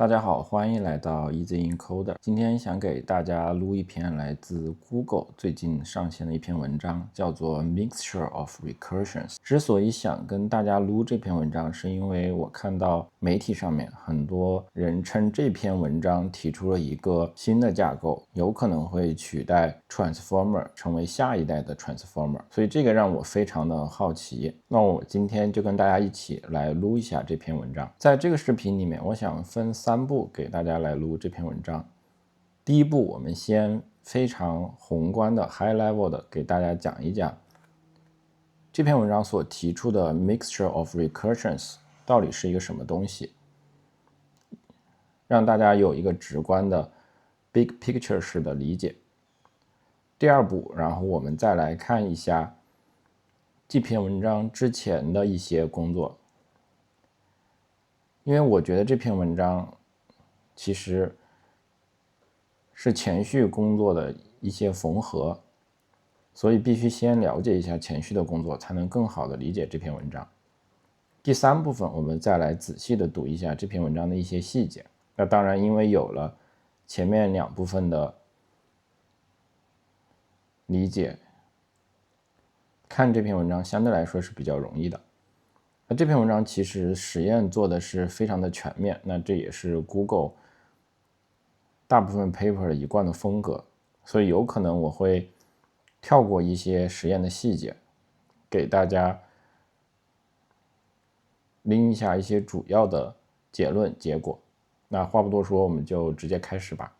大家好，欢迎来到 Easy Encoder。今天想给大家录一篇来自 Google 最近上线的一篇文章，叫做 Mixture of Recursions。之所以想跟大家录这篇文章，是因为我看到媒体上面很多人称这篇文章提出了一个新的架构，有可能会取代 Transformer 成为下一代的 Transformer， 所以这个让我非常的好奇。那我今天就跟大家一起来录一下这篇文章。在这个视频里面，我想分3步给大家来录这篇文章。第一步，我们先非常宏观的 high level 的给大家讲一讲这篇文章所提出的 mixture of recursions 到底是一个什么东西，让大家有一个直观的 big picture 式的理解。第二步，然后我们再来看一下这篇文章之前的一些工作，因为我觉得这篇文章其实是前序工作的一些缝合，所以必须先了解一下前序的工作，才能更好的理解这篇文章。第3部分，我们再来仔细的读一下这篇文章的一些细节。那当然，因为有了前面2部分的理解，看这篇文章相对来说是比较容易的。那这篇文章其实实验做的是非常的全面，那这也是 Google 大部分 paper 的一贯的风格，所以有可能我会跳过一些实验的细节，给大家拎一下一些主要的结论结果。那话不多说，我们就直接开始吧。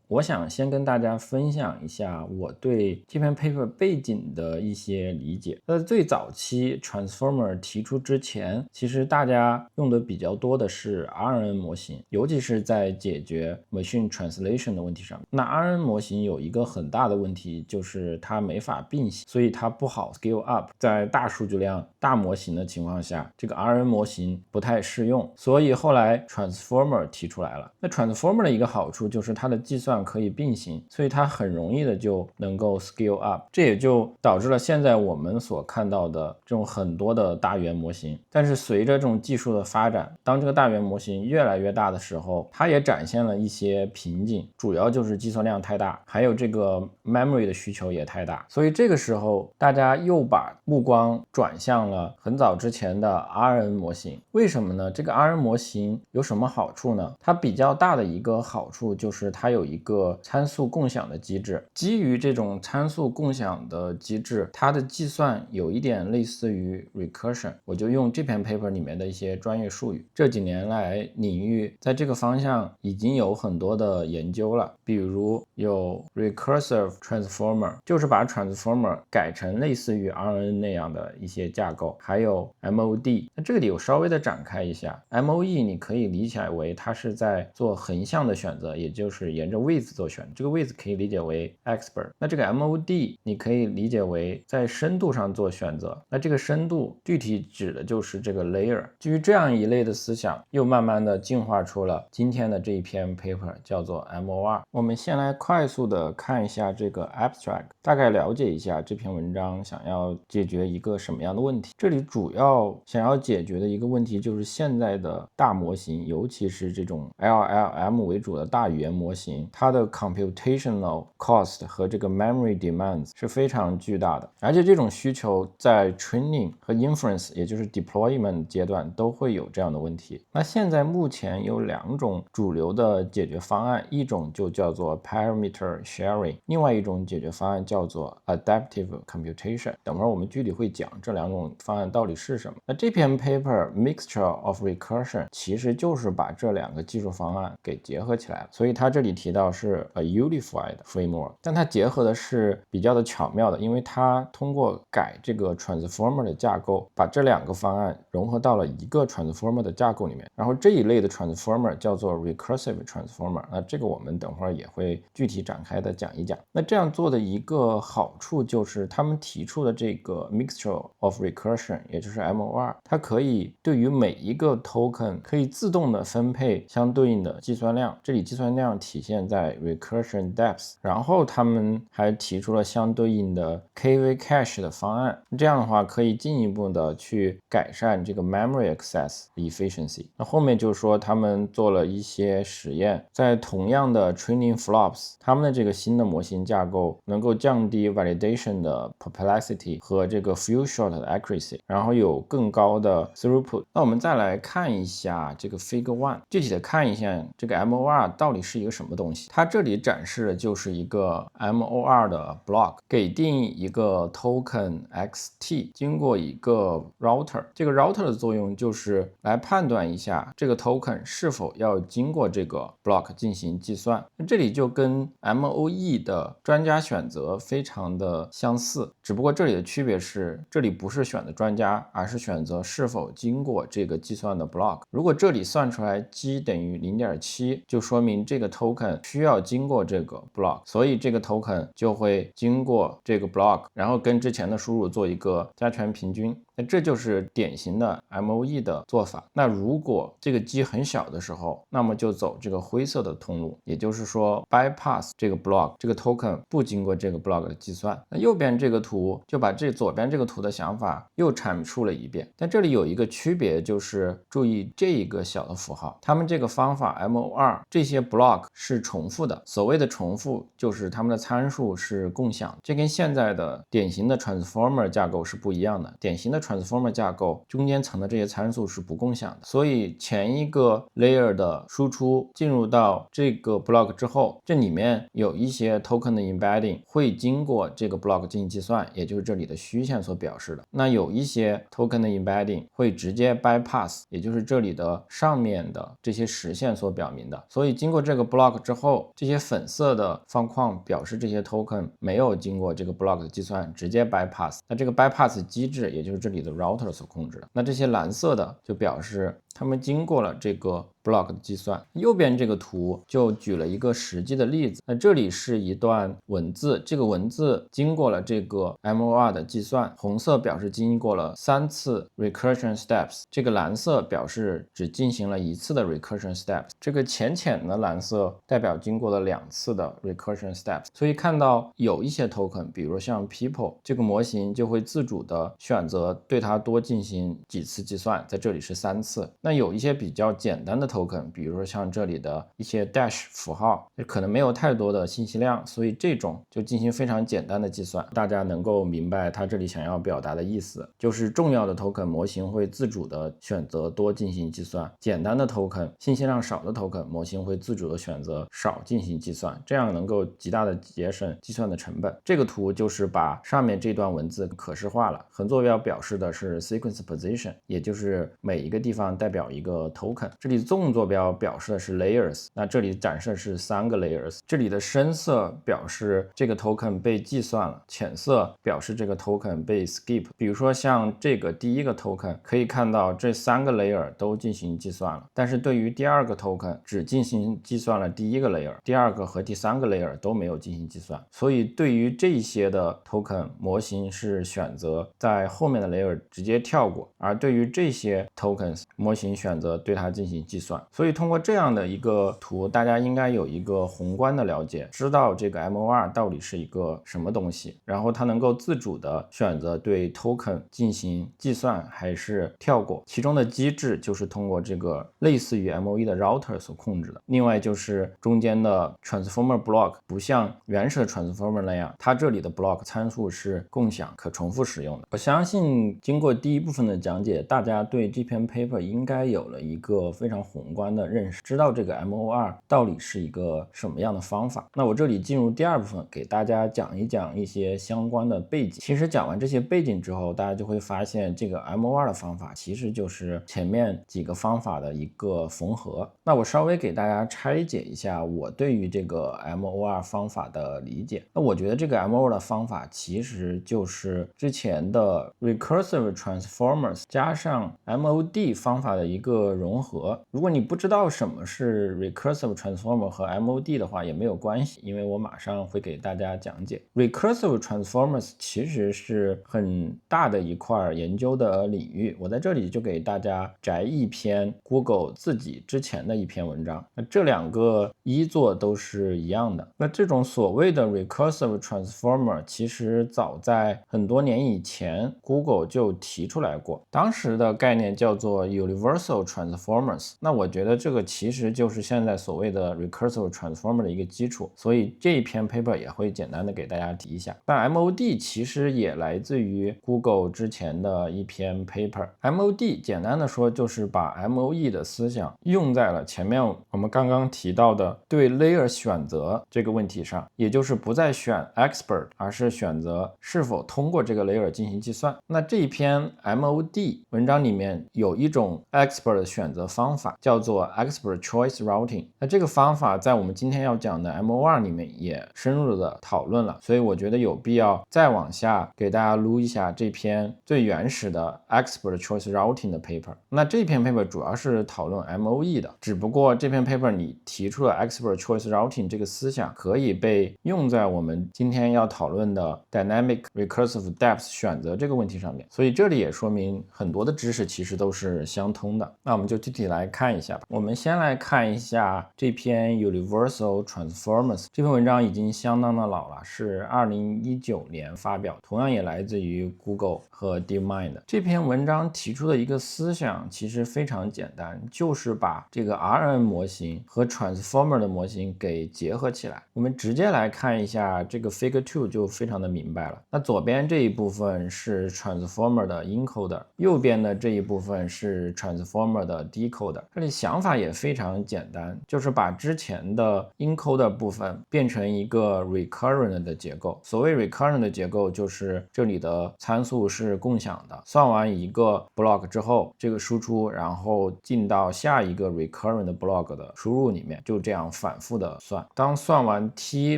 我想先跟大家分享一下我对这篇 paper 背景的一些理解。在最早期 Transformer 提出之前，其实大家用的比较多的是 RNN 模型，尤其是在解决 machine translation 的问题上。那 RNN 模型有一个很大的问题，就是它没法并行，所以它不好 scale up。在大数据量、大模型的情况下，这个 RNN 模型不太适用，所以后来 Transformer 提出来了。那 Transformer 的一个好处就是它的计算可以并行，所以它很容易的就能够 scale up， 这也就导致了现在我们所看到的这种很多的大语言模型。但是随着这种技术的发展，当这个大语言模型越来越大的时候，它也展现了一些瓶颈，主要就是计算量太大，还有这个 memory 的需求也太大。所以这个时候大家又把目光转向了很早之前的 RNN 模型。为什么呢？这个 RNN 模型有什么好处呢？它比较大的一个好处就是它有一个参数共享的机制。基于这种参数共享的机制，它的计算有一点类似于 recursion。我就用这篇 paper 里面的一些专业术语。这几年来领域在这个方向已经有很多的研究了，比如有 recursive transformer， 就是把 transformer 改成类似于 RNN 那样的一些架构，还有 MOD。那这里我稍微的展开一下， MOE 你可以理解为它是在做横向的选择，也就是沿着 width 做选择，这个 width 可以理解为 expert。那这个 MOD 你可以理解为在深度上做选择，那这个深度具体指的就是这个 layer。 基于这样一类的思想，又慢慢的进化出了今天的这一篇 paper， 叫做 MOR。 我们先来快速的看一下这个 abstract， 大概了解一下这篇文章想要解决一个什么样的问题。这里主要想要解决的一个问题就是现在的大模型，尤其是这种 LLM 为主的大语言模型，它的 computational cost 和这个 memory demands 是非常巨大的，而且这种需求在 training 和 inference 也就是 deployment 阶段都会有这样的问题。那现在目前有2种主流的解决方案，一种就叫做 parameter sharing， 另外一种解决方案叫做 adaptive computation。 等会儿我们具体会讲这2种方案到底是什么。那这篇 paper mixture of recursion 其实就是把这2个技术方案给结合起来了，所以它这里提到是 a unified framework， 但它结合的是比较的巧妙的，因为它通过改这个 transformer 的架构，把这2个方案融合到了一个 transformer 的架构里面，然后这一类的 transformer 叫做 recursive transformer。 那这个我们等会儿也会具体展开的讲一讲。那这样做的一个好处就是他们提出的这个 mixture of recursion， 也就是 MOR， 它可以对于每一个 token 可以自动的分配相对应的计算量，这里计算量体现在在 recursion depth， 然后他们还提出了相对应的 KV cache 的方案，这样的话可以进一步的去改善这个 memory access efficiency。那后面就说他们做了一些实验，在同样的 training flops， 他们的这个新的模型架构能够降低 validation 的 perplexity 和这个 few shot 的 accuracy， 然后有更高的 throughput。那我们再来看一下这个 Figure 1， 具体的看一下这个 MOR 到底是一个什么东西。它这里展示的就是一个 MOR 的 block， 给定一个 token xt， 经过一个 router， 这个 router 的作用就是来判断一下这个 token 是否要经过这个 block 进行计算。这里就跟 MOE 的专家选择非常的相似，只不过这里的区别是，这里不是选择专家，而是选择是否经过这个计算的 block。如果这里算出来 g 等于 0.7， 就说明这个 token 需要经过这个 block， 所以这个 token 就会经过这个 block， 然后跟之前的输入做一个加权平均。那这就是典型的 MOE 的做法。那如果这个 g 很小的时候，那么就走这个灰色的通路，也就是说 bypass 这个 block， 这个 token 不经过这个 block 的计算。那右边这个图就把左边这个图的想法又阐述了一遍。但这里有一个区别，就是注意这一个小的符号，他们这个方法 MOR 这些 block 是重复的。所谓的重复就是他们的参数是共享，这跟现在的典型的 transformer 架构是不一样的。典型的 transformer 架构中间层的这些参数是不共享的，所以前一个 layer 的输出进入到这个 block 之后，这里面有一些 token 的 embedding 会经过这个 block 进行计算，也就是这里的虚线所表示的。那有一些 token 的 embedding 会直接 bypass， 也就是这里的上面的这些实线所表明的。所以经过这个 block 之后，这些粉色的方框表示这些 token 没有经过这个 block 的计算，直接 bypass。那这个 bypass 机制也就是这里的 router 所控制的。那这些蓝色的就表示他们经过了这个 block 的计算。右边这个图就举了一个实际的例子，那这里是一段文字，这个文字经过了这个 MOR 的计算，红色表示经过了3次 recursion steps， 这个蓝色表示只进行了1次的 recursion steps， 这个浅的蓝色代表经过了2次的 recursion steps。 所以看到有一些 token， 比如像 people， 这个模型就会自主的选择对它多进行几次计算，在这里是3次。那有一些比较简单的 token， 比如说像这里的一些 dash 符号，可能没有太多的信息量，所以这种就进行非常简单的计算。大家能够明白它这里想要表达的意思，就是重要的 token 模型会自主的选择多进行计算，简单的 token 信息量少的 token 模型会自主的选择少进行计算，这样能够极大的节省计算的成本。这个图就是把上面这段文字可视化了，横坐标表示的是 sequence position， 也就是每一个地方代表一个 token， 这里纵坐标表示的是 layers， 那这里展示的是3个 layers， 这里的深色表示这个 token 被计算了，浅色表示这个 token 被 skip。 比如说像这个第一个 token， 可以看到这3个 layer 都进行计算了，但是对于第二个 token 只进行计算了第一个 layer， 第二个和第3个 layer 都没有进行计算。所以对于这些的 token 模型是选择在后面的 layer 直接跳过，而对于这些 tokens 模型选择对它进行计算。所以通过这样的一个图，大家应该有一个宏观的了解，知道这个 MOR 到底是一个什么东西，然后它能够自主的选择对 token 进行计算还是跳过，其中的机制就是通过这个类似于 MOE 的 router 所控制的。另外就是中间的 transformer block 不像原始的 transformer 那样，它这里的 block 参数是共享可重复使用的。我相信经过第一部分的讲解，大家对这篇 paper 应该有了一个非常宏观的认识，知道这个 MOR 到底是一个什么样的方法。那我这里进入第二部分，给大家讲一讲一些相关的背景。其实讲完这些背景之后，大家就会发现这个 MOR 的方法其实就是前面几个方法的一个缝合。那我稍微给大家拆解一下我对于这个 MOR 方法的理解。那我觉得这个 MOR 的方法其实就是之前的 recursive transformers 加上 MOD 方法的一个融合。如果你不知道什么是 recursive transformer 和 MOD 的话，也没有关系，因为我马上会给大家讲解。recursive transformers 其实是很大的一块研究的领域，我在这里就给大家摘一篇 Google 自己之前的一篇文章，那这两个依作都是一样的。那这种所谓的 recursive transformer 其实早在很多年以前 Google 就提出来过，当时的概念叫做 universal transformers。那我觉得这个其实就是现在所谓的 recursive transformer 的一个基础，所以这一篇 paper 也会简单的给大家提一下。但 MOD 其实也来自于 Google 之前的一篇 paper。MOD 简单的说就是把 MOE 的思想用在了前面我们刚刚提到的对 layer 选择这个问题上，也就是不再选 expert， 而是选择是否通过这个 layer 进行计算。那这一篇 MOD 文章里面有一种 expert 的选择方法叫做 expert choice routing， 那这个方法在我们今天要讲的 MOR 里面也深入的讨论了，所以我觉得有必要再往下给大家撸一下这篇最原始的 expert choice routing 的 paper。 那这篇 paper 主要是讨论 MOE 的，只不过这篇 paper 你提出了 expert choice routing 这个思想可以被用在我们今天要讨论的 dynamic recursive depth 选择这个问题上面，所以这里也说明很多的知识其实都是相通的。那我们就具体来看一下吧。我们先来看一下这篇 universal transformers， 这篇文章已经相当的老了，是2019年发表，同样也来自于 Google 和 DeepMind。 这篇文章提出的一个思想其实非常简单，就是把这个 RNN 模型和 transformer 的模型给结合起来。我们直接来看一下这个 figure 2就非常的明白了。那左边这一部分是 transformer 的 encoder， 右边的这一部分是 transformer 的 decoder。 这里想法也非常简单，就是把之前的 encoder 部分变成一个 recurrent 的结构。所谓 recurrent 的结构就是这里的参数是共享的，算完一个 block 之后，这个输出然后进到下一个 recurrent block 的输入里面，就这样反复的算。当算完 t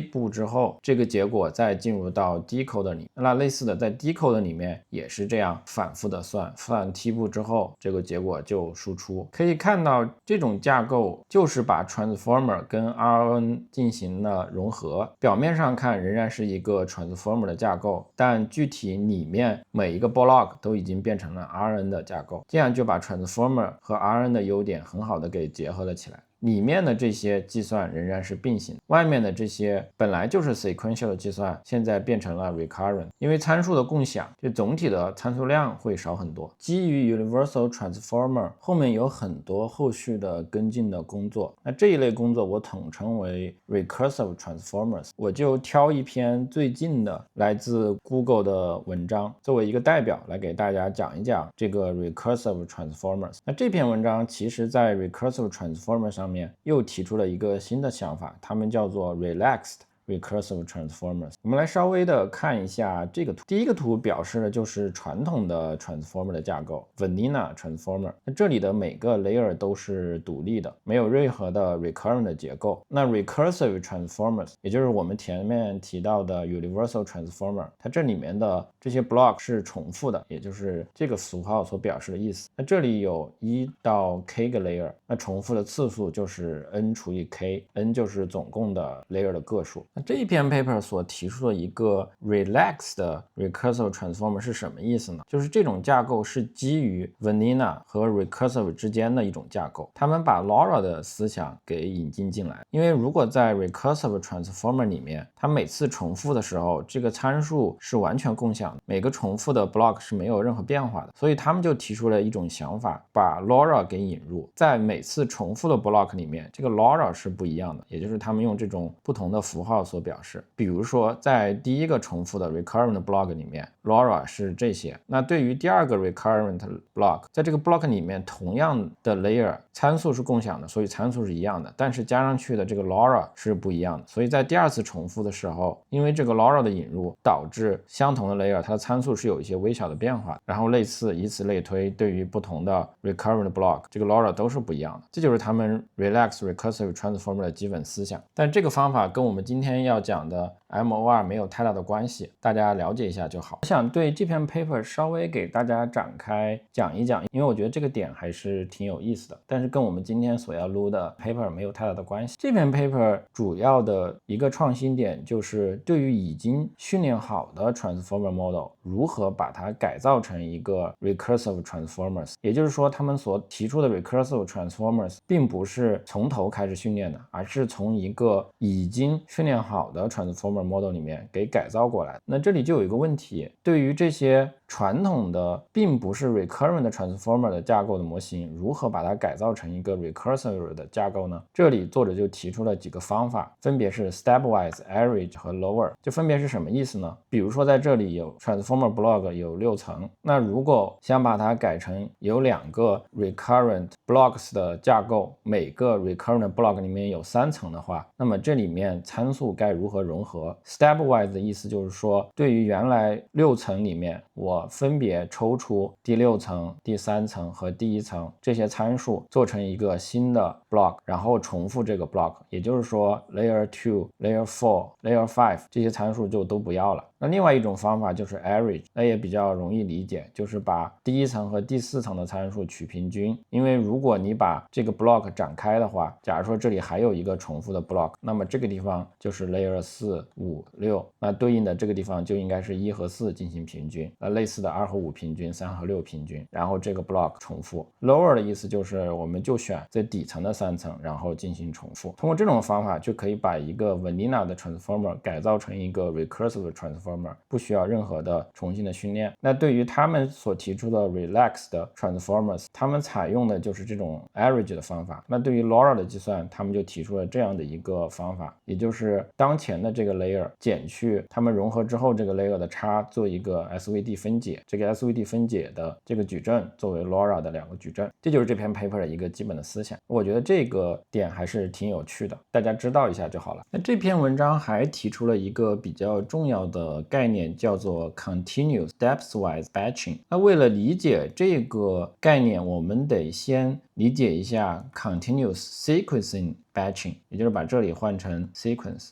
步之后，这个结果再进入到 decoder 里，那类似的在 decoder 里面也是这样反复的算，算 t 步之后，这个结果就输出。可以看到这种架构就是把 transformer 跟 RNN 进行了融合，表面上看仍然是一个 transformer 的架构，但具体里面每一个 block 都已经变成了 RNN 的架构，这样就把 transformer 和 RNN 的优点很好的给结合了起来。里面的这些计算仍然是并行，外面的这些本来就是 sequential 的计算，现在变成了 recurrent。 因为参数的共享，这总体的参数量会少很多。基于 universal transformer 后面有很多后续的跟进的工作，那这一类工作我统称为 recursive transformers。 我就挑一篇最近的来自 Google 的文章作为一个代表来给大家讲一讲这个 recursive transformers。 那这篇文章其实在 recursive transformer 上面又提出了一个新的想法，他们叫做 relaxed recursive transformers。 我们来稍微的看一下这个图。第一个图表示的就是传统的 transformer 的架构 vanilla transformer， 那这里的每个 layer 都是独立的，没有任何的 recurrent 的结构。那 recursive transformers 也就是我们前面提到的 universal transformer， 它这里面的这些 block 是重复的，也就是这个符号所表示的意思。那这里有1到 k 个 layer， 那重复的次数就是 n 除以 k， n 就是总共的 layer 的个数。那这一篇 paper 所提出的一个 relaxed 的 recursive transformer 是什么意思呢？就是这种架构是基于 vanilla 和 recursive 之间的一种架构，他们把 LoRa 的思想给引进进来。因为如果在 recursive transformer 里面，它每次重复的时候，这个参数是完全共享的，每个重复的 block 是没有任何变化的，所以他们就提出了一种想法，把 LoRa 给引入，在每次重复的 block 里面，这个 LoRa 是不一样的，也就是他们用这种不同的符号所表示。比如说在第一个重复的 recurrent block 里面 LoRa 是这些，那对于第二个 recurrent block， 在这个 block 里面同样的 layer 参数是共享的，所以参数是一样的，但是加上去的这个 LoRa 是不一样的，所以在第二次重复的时候，因为这个 LoRa 的引入导致相同的 layer 它的参数是有一些微小的变化，然后类似以此类推，对于不同的 recurrent block 这个 LoRa 都是不一样的。这就是他们 relaxed recursive transformer 的基本思想。但这个方法跟我们今天要讲的 MOR 没有太大的关系，大家了解一下就好。我想对这篇 paper 稍微给大家展开讲一讲，因为我觉得这个点还是挺有意思的，但是跟我们今天所要录的 paper 没有太大的关系。这篇 paper 主要的一个创新点就是对于已经训练好的 transformer model 如何把它改造成一个 recursive transformers， 也就是说他们所提出的 recursive transformers 并不是从头开始训练的，而是从一个已经训练好的 transformer model 里面给改造过来。那这里就有一个问题，对于这些传统的并不是 recurrent transformer 的架构的模型，如何把它改造成一个 recursive 的架构呢？这里作者就提出了几个方法，分别是 stepwise、average 和 lower。这分别是什么意思呢？比如说在这里有 transformer block 有6层，那如果想把它改成有2个 recurrent blocks 的架构，每个 recurrent block 里面有3层的话，那么这里面参数该如何融合？ stepwise 的意思就是说，对于原来6层里面，我分别抽出第6层、第3层和第1层这些参数，做成一个新的 block， 然后重复这个 block， 也就是说 layer 2、layer 4、layer 5这些参数就都不要了。那另外一种方法就是 average， 那也比较容易理解，就是把第1层和第4层的参数取平均。因为如果你把这个 block 展开的话，假如说这里还有一个重复的 block， 那么这个地方就是 layer 4、5、6，那对应的这个地方就应该是1和4进行平均，类似的2和5平均、3和6平均，然后这个 block 重复。 lower 的意思就是我们就选最底层的3层，然后进行重复。通过这种方法就可以把一个 vanilla 的 transformer 改造成一个 recursive transformer， 不需要任何的重新的训练。那对于他们所提出的 relax 的 transformers， 他们采用的就是这种 average 的方法。那对于 LoRa 的计算，他们就提出了这样的一个方法，也就是当前的这个 layer 减去他们融合之后这个 layer 的差，做一个 SVD 分解，这个 SVD 分解的这个矩阵作为 LoRa 的2个矩阵。这就是这篇 paper 的一个基本的思想，我觉得这个点还是挺有趣的，大家知道一下就好了。那这篇文章还提出了一个比较重要的概念，叫做 continuous stepwise batching。那为了理解这个概念，我们得先理解一下 continuous sequencing batching， 也就是把这里换成 sequence。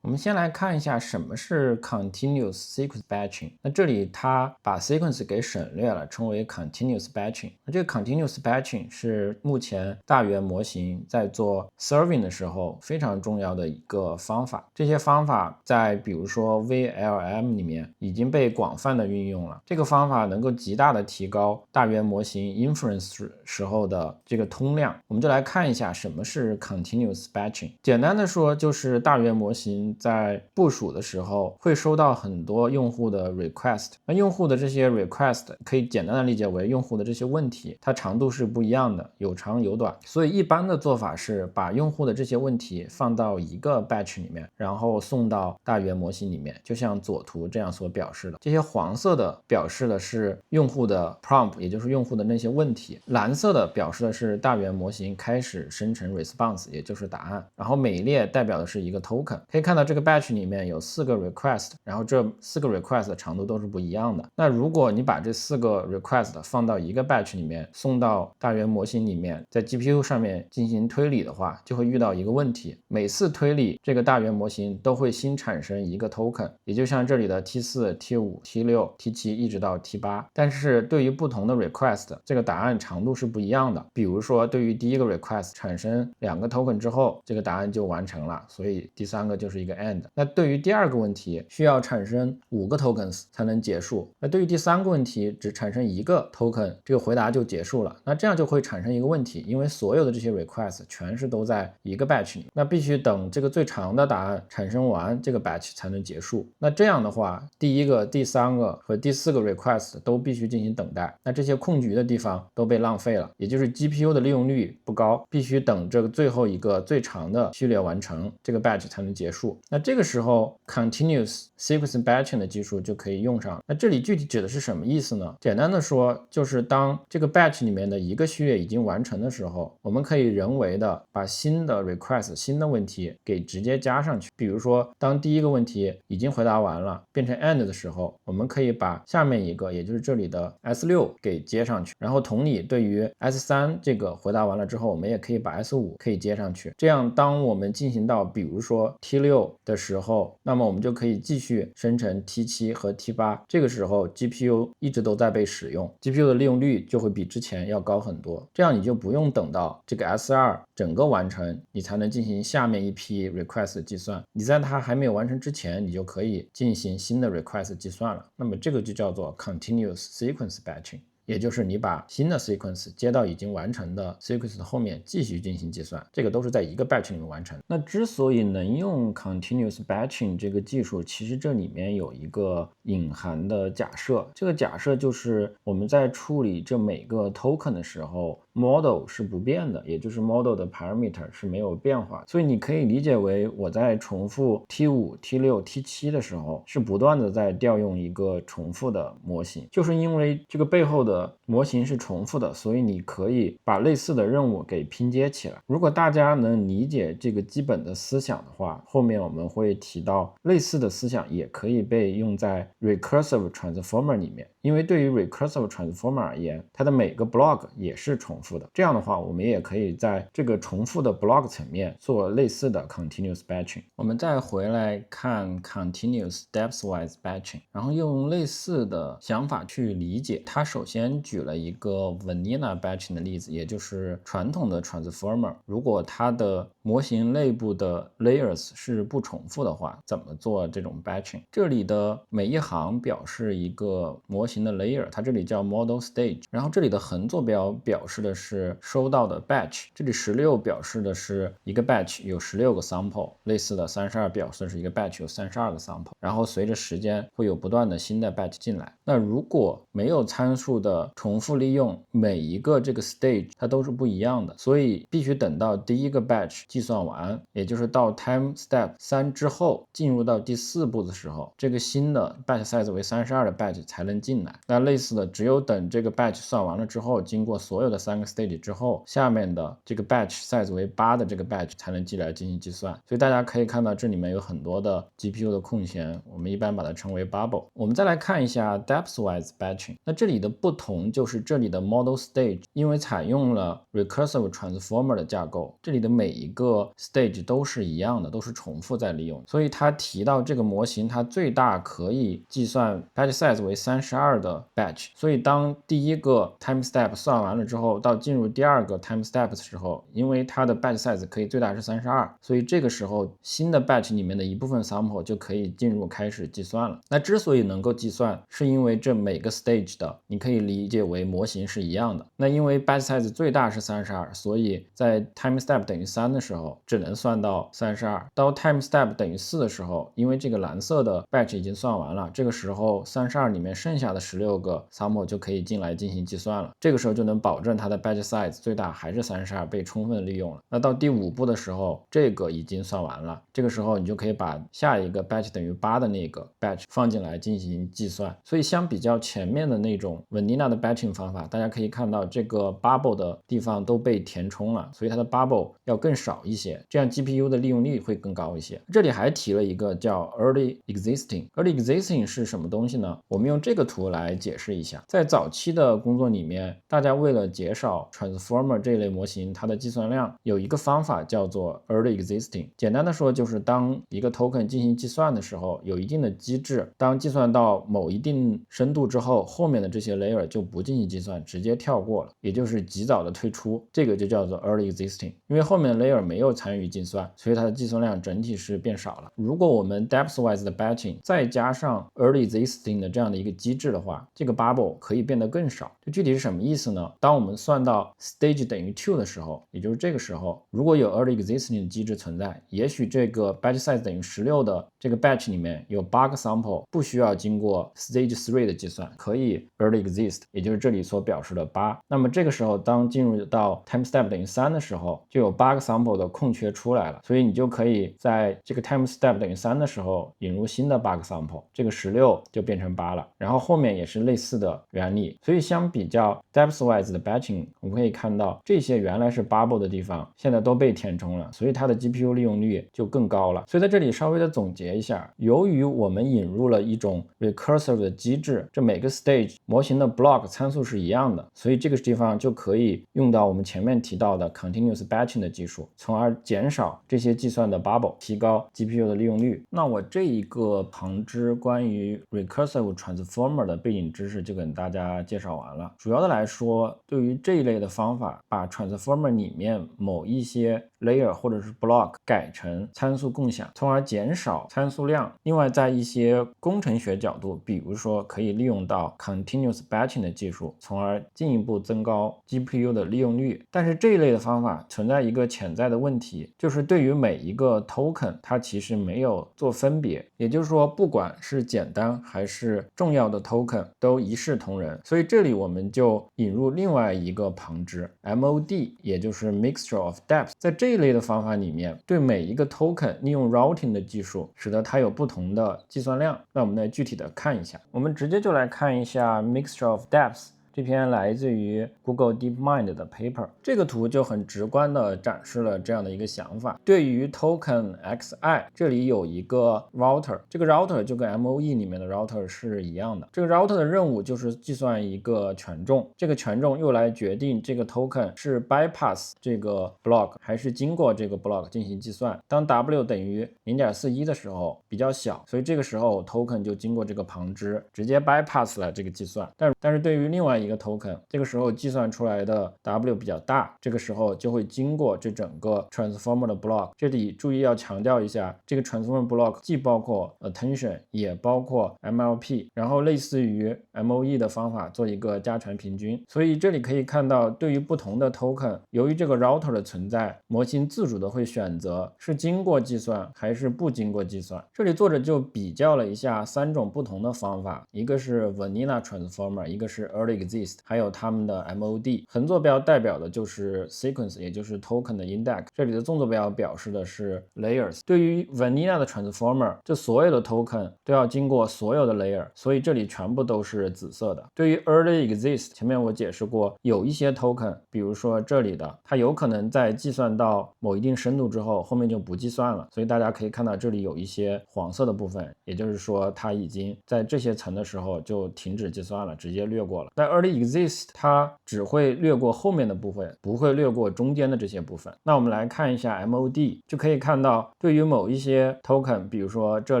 我们先来看一下什么是 continuous sequence batching。那这里它把 sequence 给省略了，称为 continuous batching。那这个 continuous batching 是目前大语言模型在做 serving 的时候非常重要的一个方法。这些方法在比如说 VLM 里面已经被广泛的运用了。这个方法能够极大的提高大语言模型 inference 时候的这个通量。我们就来看一下什么是 continuous batching。简单的说，就是大语言模型在部署的时候会收到很多用户的 request， 那用户的这些 request 可以简单的理解为用户的这些问题，它长度是不一样的，有长有短。所以一般的做法是把用户的这些问题放到一个 batch 里面，然后送到大语言模型里面，就像左图这样所表示的。这些黄色的表示的是用户的 prompt， 也就是用户的那些问题，蓝色的表示的是大语言模型开始生成 response， 也就是答案，然后每一列代表的是一个 token。 可以看到这个 batch 里面有4个 request， 然后这4个 request 的长度都是不一样的。那如果你把这4个 request 放到一个 batch 里面，送到大语言模型里面，在 GPU 上面进行推理的话，就会遇到一个问题，每次推理这个大语言模型都会新产生一个 token， 也就像这里的 T4、T5、T6、T7 一直到 T8。 但是对于不同的 request， 这个答案长度是不一样的。比如说对于第一个 request 产生2个 token 之后，这个答案就完成了，所以第3个就是一个 end。 那对于第2个问题需要产生5个 tokens 才能结束，那对于第3个问题只产生1个 token， 这个回答就结束了。那这样就会产生一个问题，因为所有的这些 request 全是都在一个 batch 里，那必须等这个最长的答案产生完这个 batch 才能结束。那这样的话，第1个、第3个和第4个 request 都必须进行等待，那这些空局的地方都被浪费了，也就是 GPU 的利用率不高，必须等这个最后一个最长的序列完成，这个 batch 才能结束。那这个时候 continuous sequence batching 的技术就可以用上。那这里具体指的是什么意思呢？简单的说，就是当这个 batch 里面的一个序列已经完成的时候，我们可以人为的把新的 request 新的问题给直接加上去。比如说当第一个问题已经回答完了变成 end 的时候，我们可以把下面一个也就是这里的 S6 给接上去，然后同理对于 S3 这个回答完了之后，我们也可以把 S5 可以接上去。这样当我们进行到比如说 T6 的时候，那么我们就可以继续生成 T7 和 T8， 这个时候 GPU 一直都在被使用， GPU 的利用率就会比之前要高很多，这样你就不用等到这个 S2 整个完成，你才能进行下面一批 request 的计算，你在它还没有完成之前，你就可以进行新的 request 计算了。那么这个就叫做 continuous sequence batching，也就是你把新的 sequence 接到已经完成的 sequence 的后面继续进行计算，这个都是在一个 batch 里面完成。那之所以能用 continuous batching 这个技术，其实这里面有一个隐含的假设，这个假设就是我们在处理这每个 token 的时候，model 是不变的，也就是 model 的 parameter 是没有变化，所以你可以理解为我在重复 T5、T6、T7 的时候，是不断的在调用一个重复的模型，就是因为这个背后的模型是重复的，所以你可以把类似的任务给拼接起来。如果大家能理解这个基本的思想的话，后面我们会提到类似的思想也可以被用在 recursive transformer 里面，因为对于 recursive transformer 而言，它的每个 block 也是重复的，这样的话我们也可以在这个重复的 block 层面做类似的 continuous batching。 我们再回来看 continuous depthwise batching， 然后用类似的想法去理解它。首先举了一个 vanilla batching 的例子，也就是传统的 transformer， 如果它的模型内部的 layers 是不重复的话，怎么做这种 batching？ 这里的每一行表示一个模型的 layer， 它这里叫 model stage， 然后这里的横坐标表示的是收到的 batch， 这里16表示的是一个 batch 有16个 sample， 类似的32表示的是一个 batch 有32个 sample， 然后随着时间会有不断的新的 batch 进来。那如果没有参数的重复利用，每一个这个 stage 它都是不一样的，所以必须等到第一个 batch 计算完，也就是到 time step 3之后，进入到第4步的时候，这个新的 batch size 为32的 batch 才能进来。那类似的，只有等这个 batch 算完了之后，经过所有的3个 stage 之后，下面的这个 batch size 为8的这个 batch 才能进来进行计算。所以大家可以看到这里面有很多的 GPU 的空闲，我们一般把它称为 bubble。我们再来看一下 depthwise batching， 那这里的不同就是这里的 model stage 因为采用了 recursive transformer 的架构，这里的每一个 stage 都是一样的，都是重复在利用，所以他提到这个模型它最大可以计算 batch size 为32的 batch， 所以当第一个 time step 算完了之后，到进入第二个 time step 的时候，因为它的 batch size 可以最大是32，所以这个时候新的 batch 里面的一部分 sample 就可以进入开始计算了。那之所以能够计算，是因为这每个 stage 的你可以理解为模型是一样的。那因为 batch size 最大是32，所以在 time step 等于3的时候只能算到32，到 time step 等于4的时候，因为这个蓝色的 batch 已经算完了，这个时候32里面剩下的16个 sample 就可以进来进行计算了，这个时候就能保证它的 batch size 最大还是32，被充分利用了。那到第5步的时候，这个已经算完了，这个时候你就可以把下一个 batch 等于8的那个 batch 放进来进行计算。所以相比较前面的那种 vanilla 的 batching 方法，大家可以看到这个 bubble 的地方都被填充了，所以它的 bubble 要更少一些，这样 GPU 的利用率会更高一些。这里还提了一个叫 early existing。early existing 是什么东西呢？我们用这个图来解释一下。在早期的工作里面，大家为了减少 transformer 这一类模型它的计算量，有一个方法叫做 early existing。简单的说，就是当一个 token 进行计算的时候，有一定的机制，当计算到某一定深度之后，后面的这些 layer 就不进行计算，直接跳过了，也就是及早的退出，这个就叫做 early existing。因为后面的 layer 没有参与计算，所以它的计算量整体是变少了。如果我们 depthwise 的 batching 再加上 early existing 的这样的一个机制的话，这个 bubble 可以变得更少。这具体是什么意思呢？当我们算到 stage 等于2的时候，也就是这个时候，如果有 early existing 的机制存在，也许这个 batch size 等于16的这个 batch 里面有8个 sample 不需要经过 stage 3的计算，可以 early exist， 也就是这里所表示的8。那么这个时候当进入到 time step 等于3的时候，就有8个 sample 的空缺出来了，所以你就可以在这个 time step 等于3的时候引入新的8个 sample， 这个16就变成8了，然后后面也是类似的原理。所以相比较 depthwise 的 batching， 我们可以看到这些原来是 bubble 的地方现在都被填充了，所以它的 GPU 利用率就更高了。所以在这里稍微的总结一下，由于我们引入了一种 recursive 的机制，这每个 stage 模型的 block 参数是一样的，所以这个地方就可以用到我们前面提到的 continuous batching 的技术，从而减少这些计算的 bubble， 提高 GPU 的利用率。那我这一个旁支关于 recursive transformer 的背景知识就跟大家介绍完了。主要的来说，对于这一类的方法，把 transformer 里面某一些 layer 或者是 block 改成参数共享，从而减少参数量。另外，在一些工程学角度，比如说可以利用到 continuous batching 的技术，从而进一步增高 GPU 的利用率。但是这一类的方法存在一个潜在的问题，就是对于每一个 token 它其实没有做分别，也就是说不管是简单还是重要的 token 都一视同仁。所以这里我们就引入另外一个旁支 MOD， 也就是 mixture of depth。 在这一类的方法里面，对每一个 token 利用 routing 的技术，使得它有不同的计算量。那我们来具体的看一下，我们直接就来看一下 mixture of depths。这篇来自于 Google DeepMind 的 paper， 这个图就很直观地展示了这样的一个想法。对于 token xi， 这里有一个 router， 这个 router 就跟 MOE 里面的 router 是一样的。这个 router 的任务就是计算一个权重，这个权重又来决定这个 token 是 bypass 这个 block 还是经过这个 block 进行计算。当 w 等于 0.41 的时候比较小，所以这个时候 token 就经过这个旁支直接 bypass 了这个计算。但是对于另外一个 token， 这个时候计算出来的 W 比较大，这个时候就会经过这整个 transformer 的 block。 这里注意要强调一下，这个 transformer block 既包括 attention 也包括 MLP， 然后类似于 MOE 的方法做一个加权平均。所以这里可以看到，对于不同的 token， 由于这个 router 的存在，模型自主的会选择是经过计算还是不经过计算。这里作者就比较了一下3种不同的方法，一个是 vanilla transformer， 一个是 early exist，还有它们的 MOD。 横坐标代表的就是 sequence， 也就是 token 的 index， 这里的纵坐标表示的是 layers。 对于 vanilla 的 transformer， 这所有的 token 都要经过所有的 layer， 所以这里全部都是紫色的。对于 early exist， 前面我解释过，有一些 token， 比如说这里的，它有可能在计算到某一定深度之后，后面就不计算了，所以大家可以看到这里有一些黄色的部分，也就是说它已经在这些层的时候就停止计算了，直接略过了。但 early exist 它只会略过后面的部分，不会略过中间的这些部分。那我们来看一下 MOD， 就可以看到对于某一些 token， 比如说这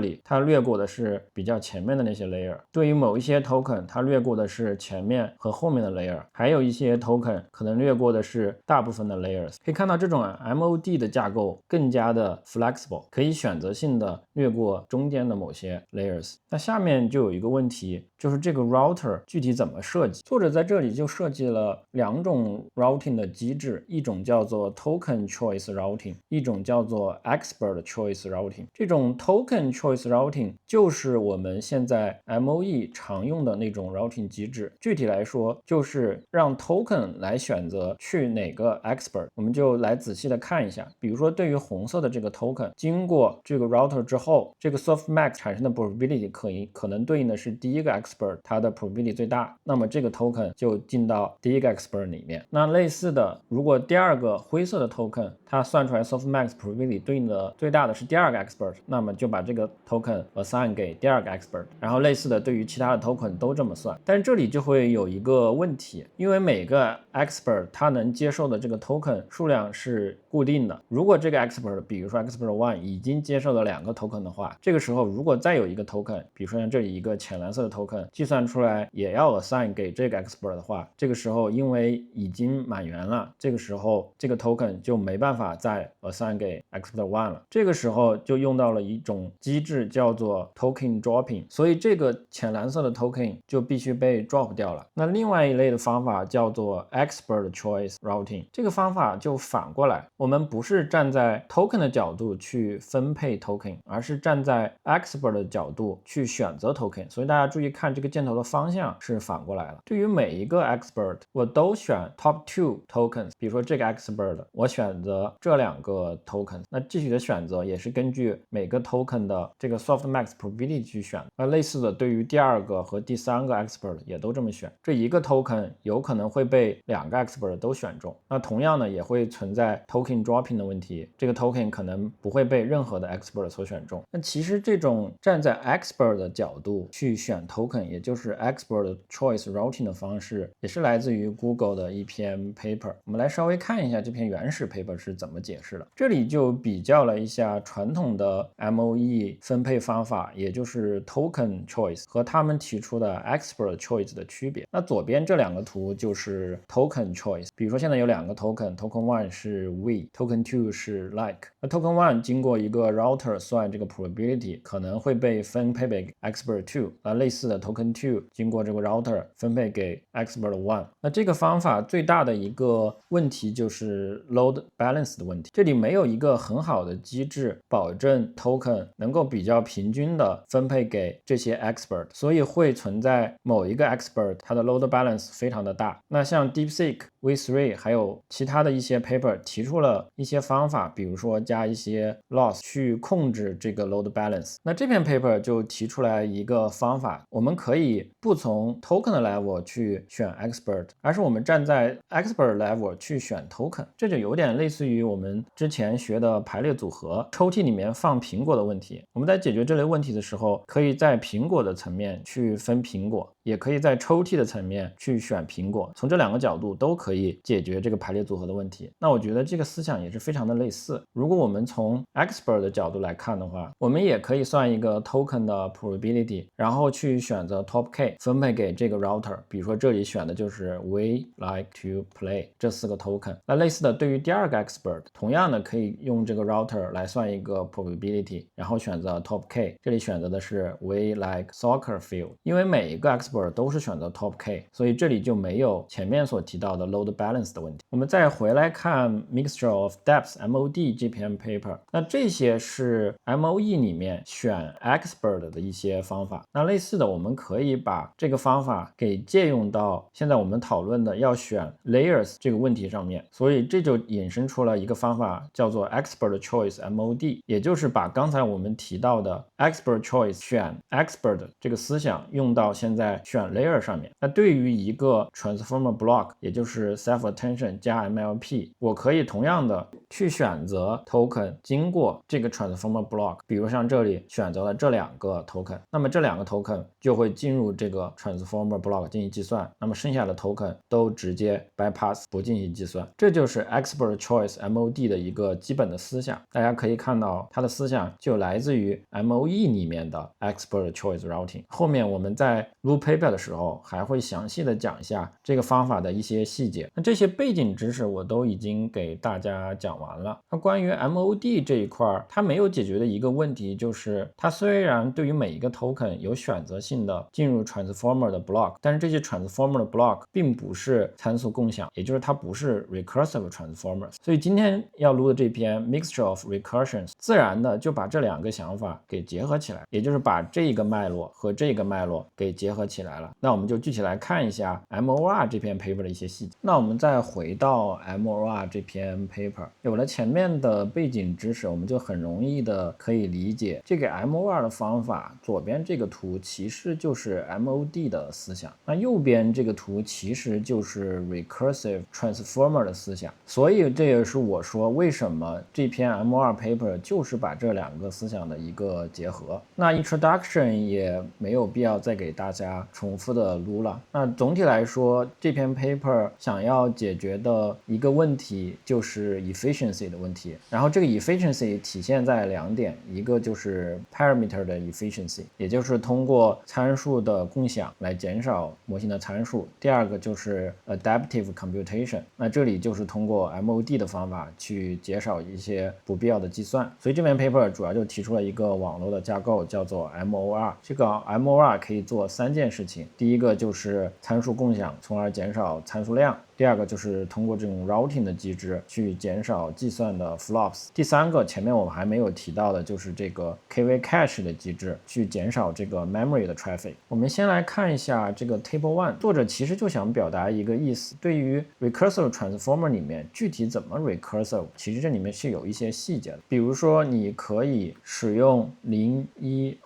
里它略过的是比较前面的那些 layer， 对于某一些 token 它略过的是前面和后面的 layer， 还有一些 token 可能略过的是大部分的 layers。 可以看到这种 MOD 的架构更加的 flexible， 可以选择性的略过中间的某些 layers。 那下面就有一个问题，就是这个 router 具体怎么设计。作者在这里就设计了2种 routing 的机制，一种叫做 token choice routing， 一种叫做 expert choice routing。 这种 token choice routing 就是我们现在 MOE 常用的那种 routing 机制。具体来说，就是让 token 来选择去哪个 expert。 我们就来仔细的看一下，比如说对于红色的这个 token， 经过这个 router 之后，这个 softmax 产生的 probability 可能对应的是第一个 expert， 它的 probability 最大，那么这个 token 就进到第一个 expert 里面。那类似的，如果第二个灰色的 token 它算出来 softmax probability 对应的最大的是第二个 expert， 那么就把这个 token assign 给第二个 expert。 然后类似的，对于其他的 token 都这么算。但是这里就会有一个问题，因为每个 expert 它能接受的这个 token 数量是固定的。如果这个 expert 比如说 expert 1已经接受了2个 token 的话，这个时候如果再有一个 token， 比如说像这里一个浅蓝色的 token 计算出来也要 assign 给这个 expert 的话，这个时候因为已经满员了，这个时候这个 token 就没办法再 assign 给 expert 1了。这个时候就用到了一种机制叫做 token dropping， 所以这个浅蓝色的 token 就必须被 drop 掉了。那另外一类的方法叫做 expert choice routing， 这个方法就反过来，我们不是站在 token 的角度去分配 token， 而是站在 expert 的角度去选择 token。 所以大家注意看这个箭头的方向是反过来了。对于每一个 expert 我都选 top 2 tokens， 比如说这个 expert 我选择这2个 tokens， 那具体的选择也是根据每个 token 的这个 softmax probability 去选。那类似的，对于第2个和第3个 expert 也都这么选。这一个 token 有可能会被2个 expert 都选中，那同样呢也会存在 token dropping 的问题，这个 token 可能不会被任何的 expert 所选中。那其实这种站在 expert 的角度去选 token， 也就是 expert choice routing routing 的方式，也是来自于 Google 的一篇 paper。我们来稍微看一下这篇原始 paper 是怎么解释的。这里就比较了一下传统的 MOE 分配方法，也就是 token choice 和他们提出的 expert choice 的区别。那左边这两个图就是 token choice， 比如说现在有两个 token，token 1是 we，token 2是 like。那 token 1经过一个 router 算这个 probability， 可能会被分配给 expert 2，类似的 token 2经过这个 router 分配给 expert 1。那这个方法最大的一个问题就是 load balance 的问题，这里没有一个很好的机制保证 token 能够比较平均的分配给这些 expert， 所以会存在某一个 expert 它的 load balance 非常的大。那像 DeepSeek、V3 还有其他的一些 paper 提出了一些方法，比如说加一些 loss 去控制这个 load balance。那这篇 paper 就提出来一个方法，我们可以不从 token 的 level 去选 expert， 而是我们站在 expert level 去选 token。这就有点类似于我们之前学的排列组合，抽屉里面放苹果的问题。我们在解决这类问题的时候，可以在苹果的层面去分苹果，也可以在抽屉的层面去选苹果，从这两个角度都可以解决这个排列组合的问题。那我觉得这个思想也是非常的类似。如果我们从 expert 的角度来看的话，我们也可以算一个 token 的 probability， 然后去选择 top k 分配给这个 router， 比如说这里选的就是 we like to play 这4个 token。那类似的对于第二个 expert， 同样的可以用这个 router 来算一个 probability， 然后选择 top k， 这里选择的是 we like soccer field。 因为每一个 expert 都是选择 top k， 所以这里就没有前面所提到的 load balance 的问题。我们再回来看 mixture of depths MOD 这篇 paper， 那这些是 MOE 里面选 expert 的一些方法。那类似的我们可以把这个方法给借用到现在我们讨论的要选 layers 这个问题上面，所以这就引申出了一个方法叫做 expert choice MOD， 也就是把刚才我们提到的 expert choice 选 expert 这个思想用到现在选 layer 上面。那对于一个 transformer block， 也就是 self attention 加 MLP， 我可以同样的去选择 token 经过这个 transformer block， 比如像这里选择了这两个 token， 那么这两个 token 就会进入这个 transformer block 进行计算，那么剩下的 token 都直接 bypass 不进行计算。这就是 expert choice MOD 的一个基本的思想。大家可以看到它的思想就来自于 MOE 里面的 expert choice routing。后面我们在录 paper 的时候还会详细的讲一下这个方法的一些细节。那这些背景知识我都已经给大家讲完了。那关于 MOD 这一块，它没有解决的一个问题就是它虽然对于每一个 token 有选择性的进入 transformer 的 block， 但是这些 transformer 的 block 并不是参数共享，也就是它不是 recursive transformers。所以今天要录的这篇 mixture of recursions 自然的就把这两个想法给结合起来，也就是把这个脉络和这个脉络给结合起来了。那我们就具体来看一下 MOR 这篇 paper 的一些细节。那我们再回到 MOR 这篇 paper， 有了前面的背景知识，我们就很容易的可以理解这个 MOR 的方法。左边这个图其实就是 MOD 的思想，那右边这个图其实就是 recursive transformer 的思想。所以这也是我说为什么这篇 MOR paper 就是把这两个思想的一个结合。那 introduction 也没有必要再给大家重复的撸了。那总体来说，这篇 paper 想要解决的一个问题就是 efficiency 的问题。然后这个 efficiency 体现在两点，一个就是 parameter 的 efficiency， 也就是通过参数的共享来减少模型的参数。第二个就是 adaptive computation， 那这里就是通过 MOD 的方法去减少一些不必要的计算。所以这篇 paper 主要就提出了一个网络的架构，叫做 MOR。这个 MOR 可以做3件事情，第一个就是参数共享，从而减少参数量。第二个就是通过这种 routing 的机制去减少计算的 flops。第三个前面我们还没有提到的就是这个 KV cache 的机制去减少这个 memory 的 traffic。我们先来看一下这个 table 1， 作者其实就想表达一个意思，对于 recursive transformer 里面具体怎么 recursive， 其实这里面是有一些细节的。比如说你可以使用012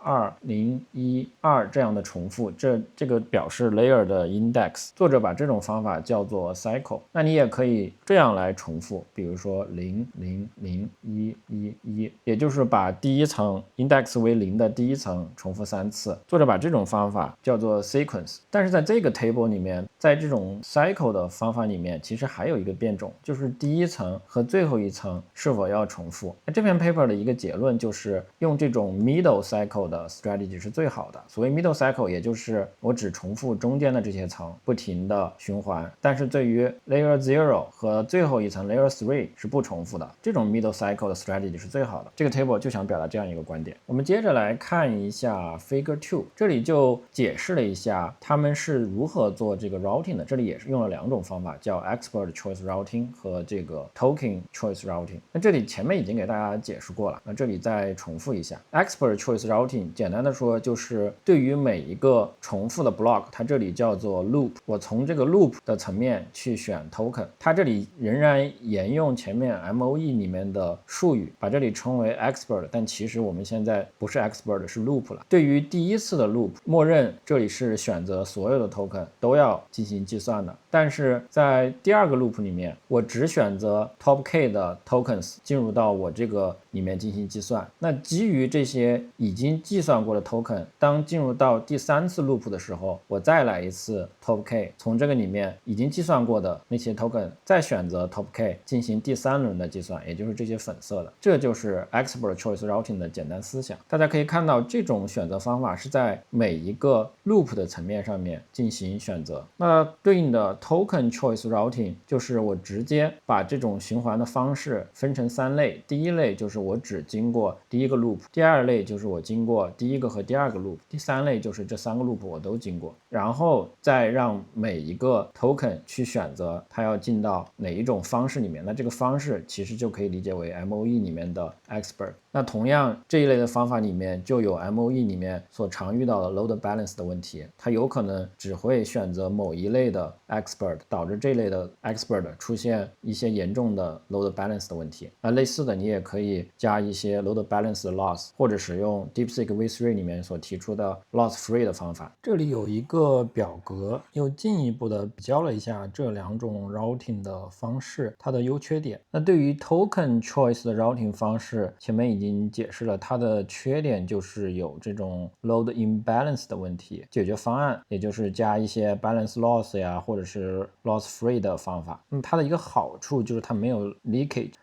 012这样的重复，这个表示 layer 的 index。作者把这种方法叫做 cycle。那你也可以这样来重复，比如说0 0 0 1 1 1，也就是把第一层 index 为0的第一层重复3次。作者把这种方法叫做 sequence。但是在这个 table 里面，在这种 cycle 的方法里面，其实还有一个变种，就是第一层和最后一层是否要重复。那这篇 paper 的一个结论就是用这种 middle cycle 的 strategy 是最好的。所谓 middle cycle， 也就是我只重复中间的这些层，不停的循环，但是对于 layer 0和最后一层 layer 3是不重复的。这种 middle cycle 的 strategy 是最好的。这个 table 就想表达这样一个观点。我们接着来看一下 figure 2，这里就解释了一下他们是如何做这个 routing 的。这里也是用了2种方法，叫 expert choice routing 和这个 token choice routing。那这里前面已经给大家解释过了，那这里再重复一下。expert choice routing 简单的说就是对于每一个重复的 block， 它这里叫做 loop， 我从这个 loop 的层面去选 token， 它这里仍然沿用前面 MOE 里面的术语，把这里称为 expert， 但其实我们现在不是 expert， 是 loop 了。对于第一次的 loop， 默认这里是选择所有的 token 都要进行计算的，但是在第二个 loop 里面，我只选择 top k 的 tokens 进入到我这个里面进行计算。那基于这些已经计算过的 token， 当进入到第3次 loop 的时候，我再来一次 top k， 从这个里面已经计算过的那些 token 再选择 top k 进行第3轮的计算，也就是这些粉色的。这就是 expert choice routing 的简单思想。大家可以看到，这种选择方法是在每一个 loop 的层面上面进行选择。那对应的 token choice routing 就是我直接把这种循环的方式分成3类。第一类就是我只经过第一个 loop， 第二类就是我经过第一个和第二个 loop， 第3类就是这3个 loop 我都经过，然后再让每一个 token 去选择它要进到哪一种方式里面。那这个方式其实就可以理解为 MOE 里面的 expert。那同样这一类的方法里面就有 MOE 里面所常遇到的 load balance 的问题，它有可能只会选择某一类的 expert， 导致这类的 expert 出现一些严重的 load balance 的问题。那类似的你也可以加一些 load balance 的 loss， 或者使用 DeepSeek V3 里面所提出的 loss free 的方法。这里有一个表格又进一步的比较了一下这2种 routing 的方式它的优缺点。那对于 token choice 的 routing 方式，前面已经解释了它的缺点就是有这种 load imbalance 的问题。解决方案也就是加一些 balance loss 呀，或者是 loss free 的方法。它的一个好处就是它没有 leakage，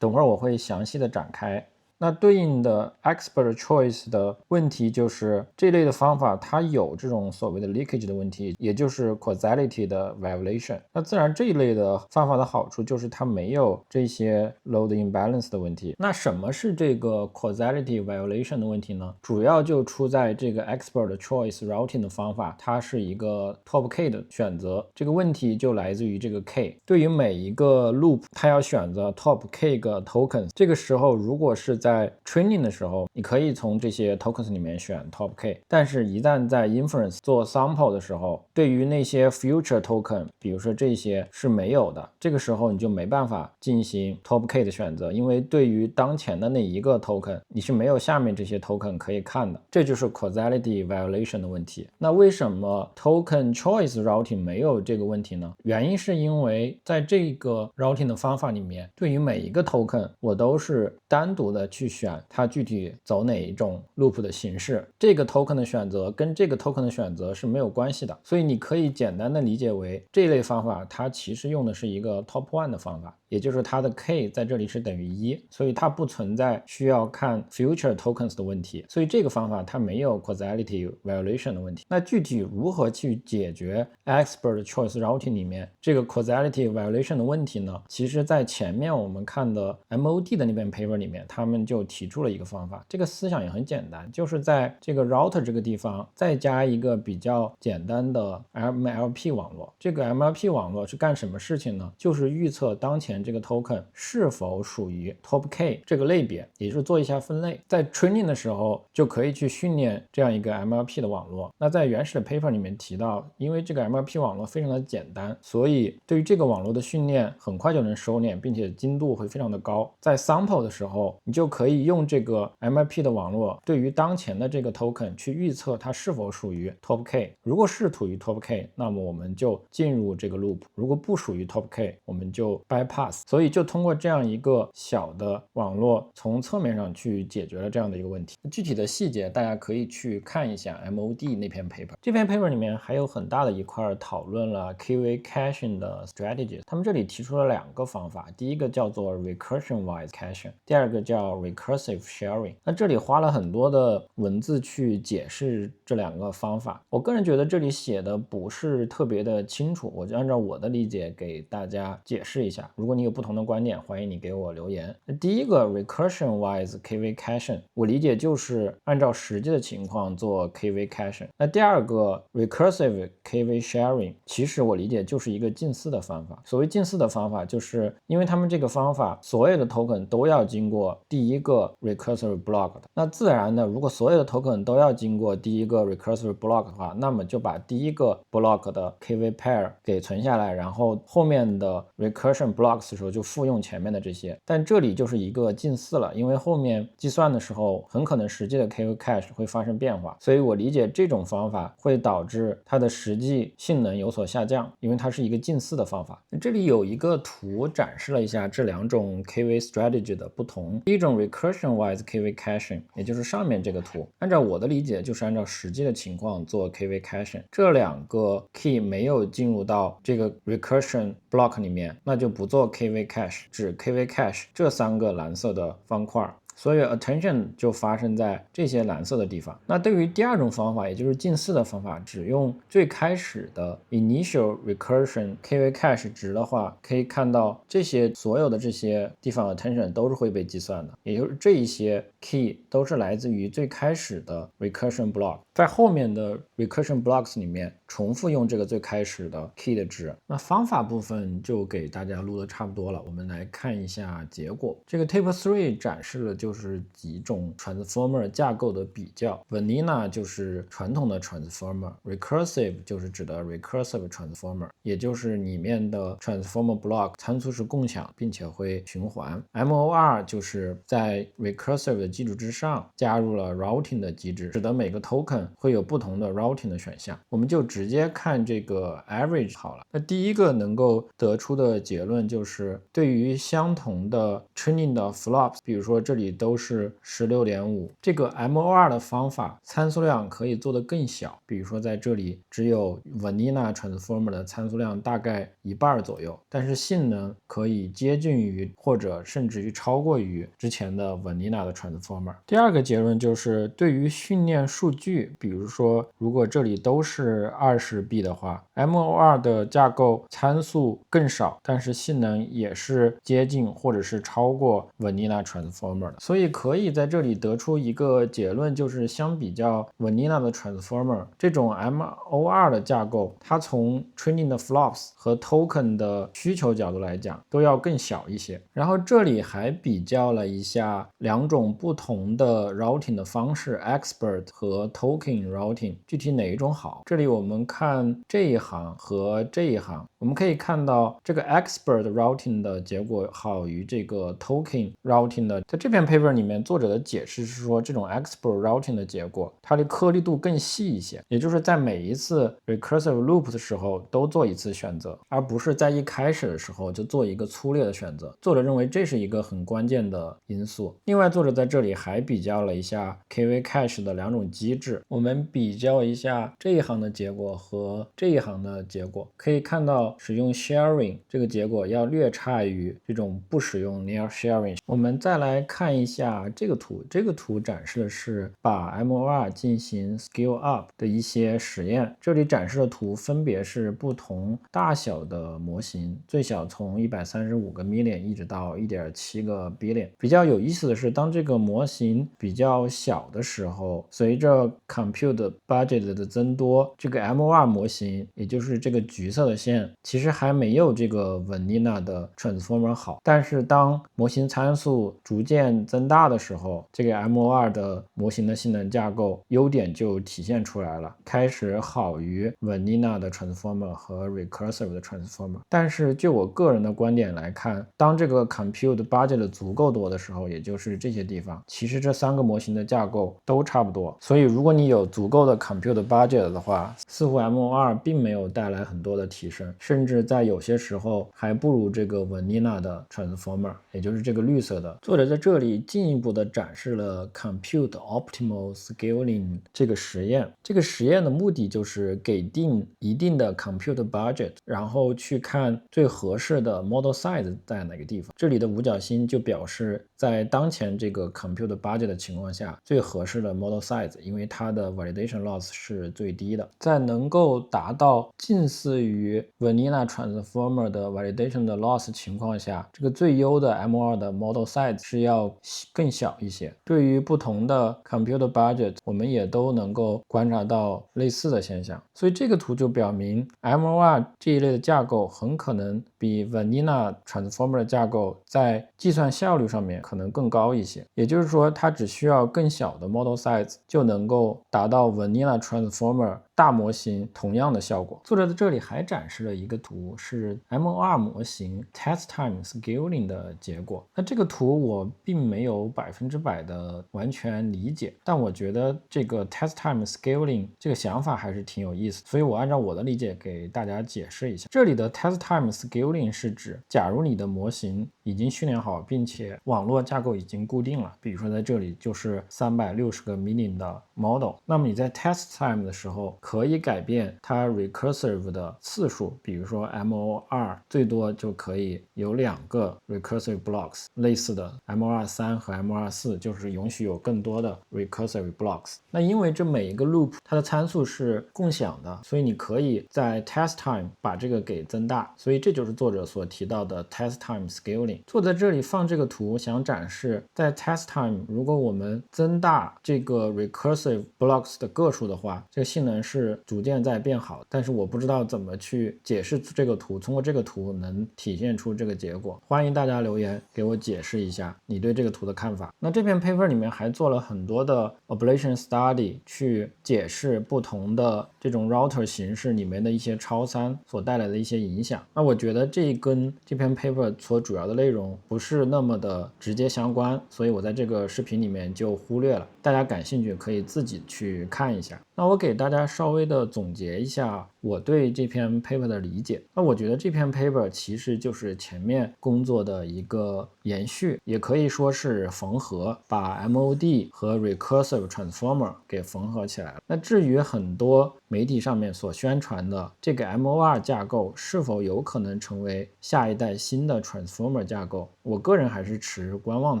等会儿我会详细的展开。那对应的 expert choice 的问题就是这类的方法它有这种所谓的 leakage 的问题，也就是 causality 的 violation。那自然这一类的方法的好处就是它没有这些 load imbalance 的问题。那什么是这个 causality violation 的问题呢？主要就出在这个 expert choice routing 的方法它是一个 top k 的选择，这个问题就来自于这个 k。对于每一个 loop 它要选择 top k 个 tokens， 这个时候如果是在 training 的时候你可以从这些 tokens 里面选 top k， 但是一旦在 inference 做 sample 的时候，对于那些 future token 比如说这些是没有的，这个时候你就没办法进行 top k 的选择，因为对于当前的那一个 token 你是没有下面这些 token 可以看的，这就是 causality violation 的问题。那为什么 token choice routing 没有这个问题呢？原因是因为在这个 routing 的方法里面，对于每一个 token 我都是单独的去选它具体走哪一种 loop 的形式，这个 token 的选择跟这个 token 的选择是没有关系的。所以你可以简单的理解为这类方法它其实用的是一个 top 1 的方法，也就是它的 k 在这里是等于1，所以它不存在需要看 future tokens 的问题，所以这个方法它没有 causality violation 的问题。那具体如何去解决 expert choice routing 里面这个 causality violation 的问题呢？其实在前面我们看的 MOD 的那篇 paper 里面他们就提出了一个方法，这个思想也很简单，就是在这个 router 这个地方再加一个比较简单的 MLP 网络。这个 MLP 网络是干什么事情呢？就是预测当前前这个 token 是否属于 top K 这个类别，也就是做一下分类。在 training 的时候就可以去训练这样一个 MLP 的网络。那在原始的 paper 里面提到，因为这个 MLP 网络非常的简单，所以对于这个网络的训练很快就能收敛，并且精度会非常的高。在 sample 的时候，你就可以用这个 MLP 的网络对于当前的这个 token 去预测它是否属于 top K。如果是处于 top K， 那么我们就进入这个 loop， 如果不属于 top K， 我们就 bypass。 所以就通过这样一个小的网络，从侧面上去解决了这样的一个问题。具体的细节大家可以去看一下 MOD 那篇 paper。 这篇 paper 里面还有很大的一块讨论了 KV caching 的 strategies。 他们这里提出了2个方法，第一个叫做 recursion wise caching， 第二个叫 recursive sharing。 那这里花了很多的文字去解释这2个方法，我个人觉得这里写的不是特别的清楚，我就按照我的理解给大家解释一下，如果你有不同的观点，欢迎你给我留言。第一个 recursion wise KV caching， 我理解就是按照实际的情况做 KV caching。 那第二个 recursive KV sharing， 其实我理解就是一个近似的方法。所谓近似的方法，就是因为他们这个方法所有的 token 都要经过第一个 recursive block 的，那自然的如果所有的 token 都要经过第一个 recursive block 的话，那么就把第一个 block 的 KV pair 给存下来，然后后面的 recursion blocks 的时候就复用前面的这些。但这里就是一个近似了，因为后面计算的时候很可能实际的 KV cache 会发生变化，所以我理解这种方法会导致它的实际性能有所下降，因为它是一个近似的方法。这里有一个图展示了一下这2种 KV strategy 的不同。第一种 recursion wise KV caching， 也就是上面这个图，按照我的理解就是按照实际的情况做 KV caching。 这2个 key 没有进入到这个 recursion block 里面，那就不做 KV cache， 只 KV cache 这3个蓝色的方块，所以 attention 就发生在这些蓝色的地方。那对于第2种方法，也就是近似的方法，只用最开始的 initial recursion KV cache 值的话，可以看到这些所有的这些地方 attention 都是会被计算的，也就是这一些 key 都是来自于最开始的 recursion block， 在后面的 recursion blocks 里面重复用这个最开始的 key 的值。那方法部分就给大家录的差不多了，我们来看一下结果。这个 Tape 3展示的就是几种 transformer 架构的比较。 Vanilla 就是传统的 transformer， Recursive 就是指的 recursive transformer， 也就是里面的 transformer block 参数是共享并且会循环。 MOR 就是在 recursive 的基础之上加入了 routing 的机制，使得每个 token 会有不同的 routing 的选项。我们就直接看这个 average 好了。那第一个能够得出的结论就是，对于相同的 training 的 flops， 比如说这里都是 16.5， 这个 MOR 的方法参数量可以做得更小，比如说在这里只有 Vanilla Transformer 的参数量大概1半左右，但是性能可以接近于或者甚至于超过于之前的 Vanilla 的 Transformer。 第二个结论就是，对于训练数据，比如说如果这里都是20B 的话， MOR 的架构参数更少，但是性能也是接近或者是超过 Vanilla Transformer 的。所以可以在这里得出一个结论，就是相比较 Vanilla 的 Transformer， 这种 MOR 的架构，它从 training 的 flops 和 token 的需求角度来讲都要更小一些。然后这里还比较了一下2种不同的 routing 的方式， expert 和 token routing， 具体哪一种好。这里我们看这一行和这一行，我们可以看到这个 expert routing 的结果好于这个 token routing 的。在这篇 paper 里面，作者的解释是说，这种 expert routing 的结果它的颗粒度更细一些，也就是在每一次 recursive loop 的时候都做一次选择，而不是在一开始的时候就做一个粗略的选择。作者认为这是一个很关键的因素。另外作者在这里还比较了一下 KV cache 的2种机制，我们比较一下这一行的结果和这一行的结果，可以看到使用 sharing 这个结果要略差于这种不使用 near sharing。 我们再来看一下这个图，这个图展示的是把 MOR 进行 scale up 的一些实验。这里展示的图分别是不同大小的模型，最小从135个 million 一直到 1.7个 billion。 比较有意思的是，当这个模型比较小的时候，随着 compute budget 的增多，这个 M2 模型，也就是这个橘色的线，其实还没有这个 Vanilla 的 Transformer 好。但是当模型参数逐渐增大的时候，这个 M2 的模型的性能架构优点就体现出来了，开始好于 Vanilla 的 Transformer 和 Recursive 的 Transformer。但是就我个人的观点来看，当这个 Compute budget 足够多的时候，也就是这些地方，其实这3个模型的架构都差不多。所以如果你有足够的 Compute budget 的话，似乎 M2 并没有带来很多的提升，甚至在有些时候还不如这个 Vanilla 的 Transformer， 也就是这个绿色的。作者在这里进一步的展示了 Compute Optimal Scaling 这个实验。这个实验的目的就是给定一定的 Compute budget， 然后去看最合适的 Model Size 在哪个地方。这里的五角星就表示在当前这个 Compute budget 的情况下最合适的 Model Size， 因为它的 Validation Loss 是最低的。在能够达到近似于 Vanilla Transformer 的 Validation 的 Loss 情况下，这个最优的 M2 的 Model Size 是要更小一些。对于不同的 Compute budget， 我们也都能够观察到类似的现象。所以这个图就表明 M2 这一类的架构很可能比 Vanilla Transformer 的架构在计算效率上面可能更高一些。也就是说，它只需要更小的 Model Size 就能够达到 Vanilla Transformer 大模型同样的效果。作者在这里还展示了一个图，是 M2 模型 Test Time Scaling 的结果。那这个图我并没有100%的完全理解，但我觉得这个 Test Time Scaling 这个想法还是挺有意思，所以我按照我的理解给大家解释一下。这里的 Test Time Scaling 是指，假如你的模型已经训练好，并且网络架构已经固定了，比如说在这里就是360个 million 的 model， 那么你在 test time 的时候可以改变它 recursive 的次数，比如说 M2 最多就可以有2个 recursive blocks， 类似的 M2 和 M2 就是允许有更多的 recursive blocks。 那因为这每一个 loop 它的参数是共享的，所以你可以在 test time 把这个给增大，所以这就是作者所提到的 test time scaling。 作者在这里放这个图想展示，在 test time 如果我们增大这个 recursive blocks 的个数的话，这个性能是逐渐在变好，但是我不知道怎么去解释这个图，通过这个图能体现出这个结果。欢迎大家留言给我解释一下你对这个图的看法。那这篇 paper 里面还做了很多的 ablation study 去解释不同的这种 router 形式里面的一些超参所带来的一些影响。那我觉得这跟这篇 paper 所主要的内容不是那么的直接相关，所以我在这个视频里面就忽略了，大家感兴趣可以自己去看一下。那我给大家稍微的总结一下我对这篇 paper 的理解。那我觉得这篇 paper 其实就是前面工作的一个延续，也可以说是缝合，把 MOD 和 Recursive Transformer 给缝合起来了。那至于很多媒体上面所宣传的这个 M2 架构是否有可能成为下一代新的 Transformer 架构，我个人还是持观望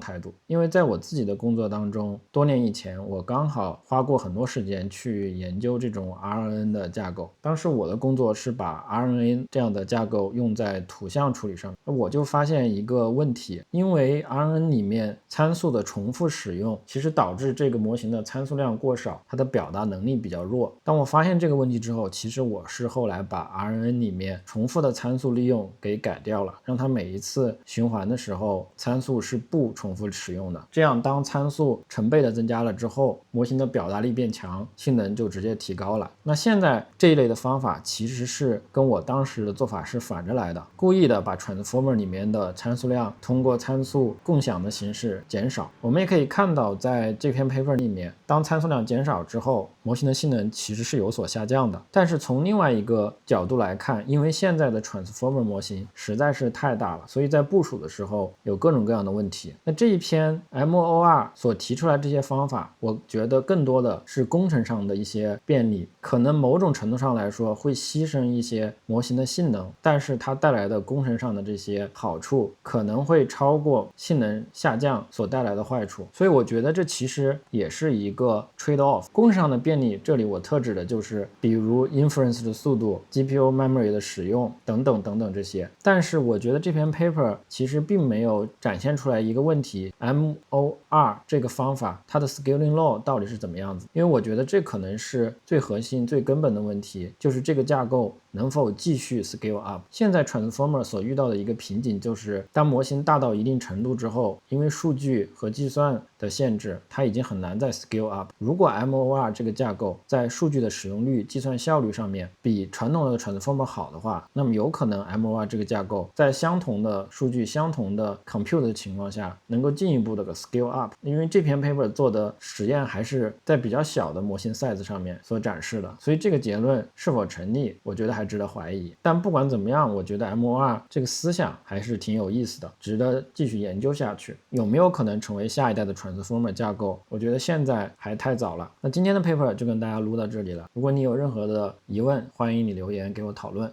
态度。因为在我自己的工作当中，多年以前我刚好花过很多时间去研究这种 RNN 的架构，当时我的工作是把 RNN 这样的架构用在图像处理上，我就发现一个问题，因为 RNN 里面参数的重复使用，其实导致这个模型的参数量过少，它的表达能力比较弱。当我发现这个问题之后，其实我是后来把 RNN 里面重复的参数利用给改掉了，让它每一次循环的时候参数是不重复使用的，这样当参数成倍的增加了之后，模型的表达力变强，性能就直接提高了。那现在这一类的方法其实是跟我当时的做法是反着来的，故意的把 Transformer 里面的参数量通过参数共享的形式减少。我们也可以看到在这篇 paper 里面，当参数量减少之后，模型的性能其实是有所下降的。但是从另外一个角度来看，因为现在的 Transformer 模型实在是太大了，所以在部署的时候有各种各样的问题。那这一篇 MOR 所提出来这些方法，我觉得更多的是工程上的一些便利，可能某种程度上来说会牺牲一些模型的性能，但是它带来的工程上的这些好处可能会超过性能下降所带来的坏处。所以我觉得这其实也是一个 trade off。 工程上的便利，这里我特指的就是比如 inference 的速度、 GPU memory 的使用等等等等这些。但是我觉得这篇 paper 其实并没有展现出来一个问题 MOR 这个方法它的 scaling law 到底是怎么样子。因为我觉得这可能是最核心最根本的问题，就是这个架构能否继续 scale up。现在 Transformer 所遇到的一个瓶颈就是，当模型大到一定程度之后，因为数据和计算的限制，它已经很难再 scale up。如果 MOR 这个架构在数据的使用率、计算效率上面比传统的 Transformer 好的话，那么有可能 MOR 这个架构在相同的数据、相同的 compute 的情况下，能够进一步的 scale up。因为这篇 paper 做的实验还是在比较小的模型 size 上面所展示的，所以这个结论是否成立，我觉得还值得怀疑。但不管怎么样，我觉得 MOR 这个思想还是挺有意思的，值得继续研究下去。有没有可能成为下一代的 Transformer 架构？我觉得现在还太早了。那今天的 paper 就跟大家录到这里了。如果你有任何的疑问，欢迎你留言给我讨论。